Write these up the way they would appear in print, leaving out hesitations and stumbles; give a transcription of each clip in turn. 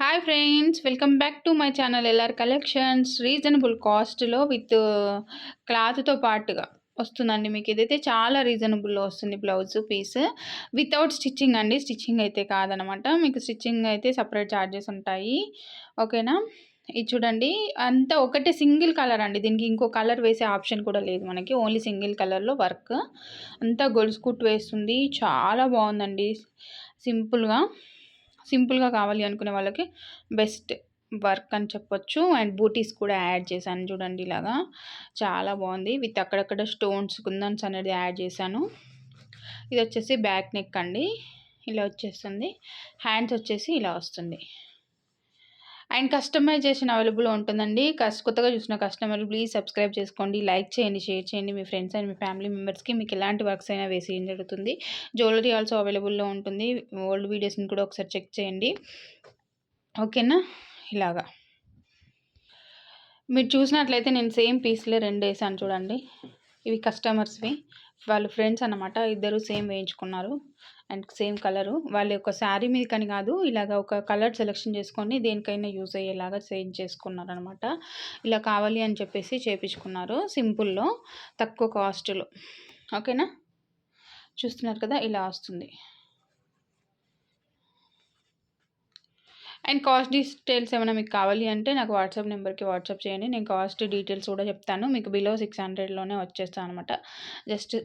Hi friends, welcome back to my channel LR collections. Reasonable కాస్ట్లో with క్లాత్తో పాటుగా వస్తుందండి. మీకు ఇదైతే చాలా రీజనబుల్లో వస్తుంది. బ్లౌజ్ పీస్ వితౌట్ స్టిచ్చింగ్ అండి. స్టిచ్చింగ్ అయితే కాదనమాట. మీకు స్టిచ్చింగ్ అయితే సపరేట్ ఛార్జెస్ ఉంటాయి. ఓకేనా? ఇది చూడండి, అంతా ఒకటే సింగిల్ కలర్ అండి. దీనికి ఇంకో కలర్ వేసే ఆప్షన్ కూడా లేదు మనకి. ఓన్లీ సింగిల్ కలర్లో వర్క్ అంతా గొలుసు కుట్టు వేస్తుంది. చాలా బాగుందండి. సింపుల్గా కావాలి అనుకునే వాళ్ళకి బెస్ట్ వర్క్ అని చెప్పొచ్చు. అండ్ బూటీస్ కూడా యాడ్ చేశాను చూడండి. ఇలాగా చాలా బాగుంది. విత్ అక్కడక్కడ స్టోన్స్, కుందన్స్ అనేది యాడ్ చేశాను. ఇది వచ్చేసి బ్యాక్ నెక్ అండి. ఇలా వచ్చేస్తుంది. హ్యాండ్స్ వచ్చేసి ఇలా వస్తుంది. అండ్ కస్టమైజేషన్ అవైలబుల్ ఉంటుందండి. కొత్తగా చూసిన కస్టమర్ ప్లీజ్ సబ్స్క్రైబ్ చేసుకోండి, లైక్ చేయండి, షేర్ చేయండి మీ ఫ్రెండ్స్ అండ్ మీ ఫ్యామిలీ మెంబర్స్కి. మీకు ఎలాంటి వర్క్స్ అయినా వేసి జరుగుతుంది. జ్యువెలరీ ఆల్సో అవైలబుల్లో ఉంటుంది. ఓల్డ్ వీడియోస్ని కూడా ఒకసారి చెక్ చేయండి. ఓకేనా? ఇలాగా మీరు చూసినట్లయితే నేను సేమ్ పీస్లే 2 వేసాను చూడండి. ఇవి కస్టమర్స్వి, వాళ్ళ ఫ్రెండ్స్ అన్నమాట. ఇద్దరు సేమ్ వేయించుకున్నారు అండ్ సేమ్ కలరు. వాళ్ళ యొక్క శారీ మీద కానీ కాదు, ఇలాగ ఒక కలర్ సెలెక్షన్ చేసుకొని దేనికైనా యూజ్ అయ్యేలాగా చేంజ్ చేసుకున్నారు అనమాట. ఇలా కావాలి అని చెప్పేసి చేయించుకున్నారు సింపుల్లో, తక్కువ కాస్ట్లో. ఓకేనా? చూస్తున్నారు కదా, ఇలా వస్తుంది. అండ్ కాస్ట్ డీటెయిల్స్ ఏమైనా మీకు కావాలి అంటే నాకు వాట్సాప్ నెంబర్కి వాట్సాప్ చేయండి. నేను కాస్ట్ డీటెయిల్స్ కూడా చెప్తాను. మీకు బిలో 600లోనే వచ్చేస్తాను అనమాట. జస్ట్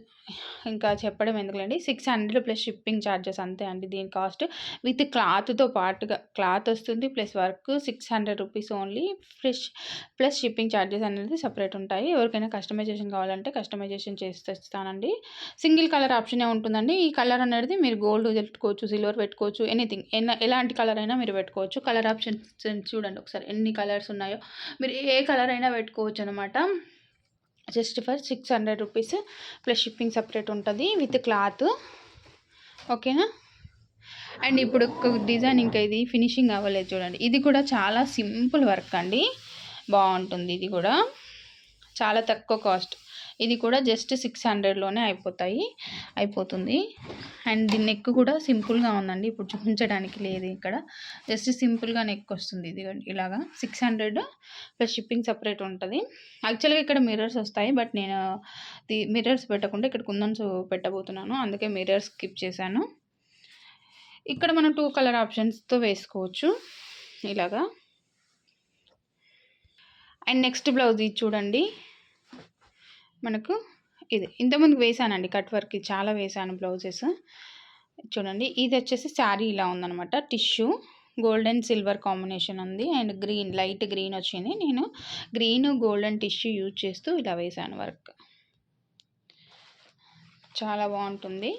ఇంకా చెప్పడం ఎందుకులేండి. 600 ప్లస్ షిప్పింగ్ ఛార్జెస్ అంతే అండి దీని కాస్ట్. విత్ క్లాత్తో పాటుగా క్లాత్ వస్తుంది plus work 600 rupees only. Plus shipping charges అనేది సపరేట్ ఉంటాయి. ఎవరికైనా కస్టమైజేషన్ కావాలంటే కస్టమైజేషన్ చేసి తెస్తానండి. సింగిల్ కలర్ ఆప్షనే ఉంటుందండి. ఈ కలర్ అనేది మీరు గోల్డ్ పెట్టుకోవచ్చు, సిల్వర్ పెట్టుకోవచ్చు, ఎనీథింగ్ ఎలాంటి కలర్ అయినా మీరు పెట్టుకోవచ్చు. కలర్ ఆప్షన్స్ చూడండి ఒకసారి ఎన్ని కలర్స్ ఉన్నాయో. మీరు ఏ కలర్ అయినా పెట్టుకోవచ్చు అనమాట. Just for 600 rupees plus shipping separate ఉంటుంది విత్ క్లాత్. ఓకేనా? అండ్ ఇప్పుడు డిజైన్ ఇంకా ఇది ఫినిషింగ్ అవ్వలేదు చూడండి. ఇది కూడా చాలా సింపుల్ వర్క్ అండి. బాగుంటుంది. ఇది కూడా చాలా తక్కువ కాస్ట్. ఇది కూడా జస్ట్ 600లోనే అయిపోతుంది. అండ్ దీని నెక్ కూడా సింపుల్గా ఉందండి. ఇప్పుడు చూపించడానికి లేదు ఇక్కడ. జస్ట్ సింపుల్గా నెక్ వస్తుంది. ఇది ఇలాగా 600 ప్లస్ షిప్పింగ్ సపరేట్ ఉంటుంది. యాక్చువల్గా ఇక్కడ మిర్రర్స్ వస్తాయి, బట్ నేను మిర్రర్స్ పెట్టకుండా ఇక్కడ కుందన్స్ పెట్టబోతున్నాను. అందుకే మిర్రర్స్ స్కిప్ చేశాను. ఇక్కడ మనం 2 కలర్ ఆప్షన్స్తో వేసుకోవచ్చు ఇలాగా. అండ్ నెక్స్ట్ బ్లౌజ్ ఇది చూడండి. మనకు ఇది ఇంతకుముందు వేసానండి కట్ వర్క్, చాలా వేసాను బ్లౌజెస్. చూడండి, ఇది వచ్చేసి శారీ ఇలా ఉందనమాట. Tissue gold and silver combination ఉంది. అండ్ గ్రీన్, లైట్ గ్రీన్ వచ్చింది. నేను గ్రీన్ గోల్డెన్ టిష్యూ యూజ్ చేస్తూ ఇలా వేసాను వర్క్. చాలా బాగుంటుంది.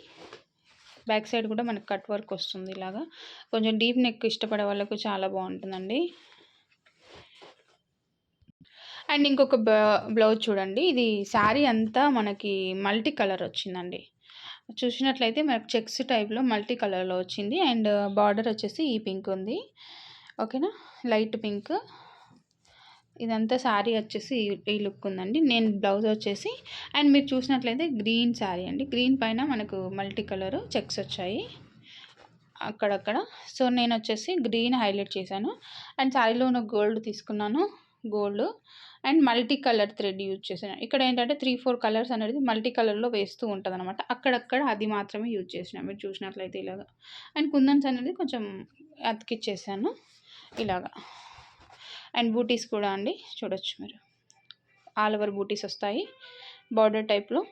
బ్యాక్ సైడ్ కూడా మనకు కట్ వర్క్ వస్తుంది. ఇలాగా కొంచెం డీప్ నెక్ ఇష్టపడే వాళ్ళకు చాలా బాగుంటుందండి. అండ్ ఇంకొక బ్లౌజ్ చూడండి. ఇది శారీ అంతా మనకి మల్టీ కలర్ వచ్చిందండి. చూసినట్లయితే మనకు చెక్స్ టైప్లో మల్టీ కలర్లో వచ్చింది. అండ్ బార్డర్ వచ్చేసి ఈ పింక్ ఉంది. ఓకేనా? Light pink. ఇదంతా శారీ వచ్చేసి ఈ లుక్ ఉందండి. నేను బ్లౌజ్ వచ్చేసి, అండ్ మీరు చూసినట్లయితే గ్రీన్ శారీ అండి. గ్రీన్ పైన మనకు మల్టీ కలర్ చెక్స్ వచ్చాయి అక్కడక్కడ. సో నేను వచ్చేసి గ్రీన్ హైలైట్ చేశాను. అండ్ శారీలో ఉన్న గోల్డ్ తీసుకున్నాను, gold. And multi colour thread use చేసాను. ఇక్కడ ఏంటంటే 3-4 కలర్స్ అనేది మల్టీ కలర్లో వేస్తూ ఉంటుంది అనమాట. అక్కడక్కడ అది మాత్రమే యూజ్ చేసిన మీరు చూసినట్లయితే ఇలాగా. అండ్ కుందన్స్ అనేది కొంచెం అతికిచ్చేసాను ఇలాగా. అండ్ బూటీస్ కూడా అండి చూడొచ్చు మీరు. ఆల్ ఓవర్ బూటీస్ వస్తాయి బార్డర్ టైప్లో.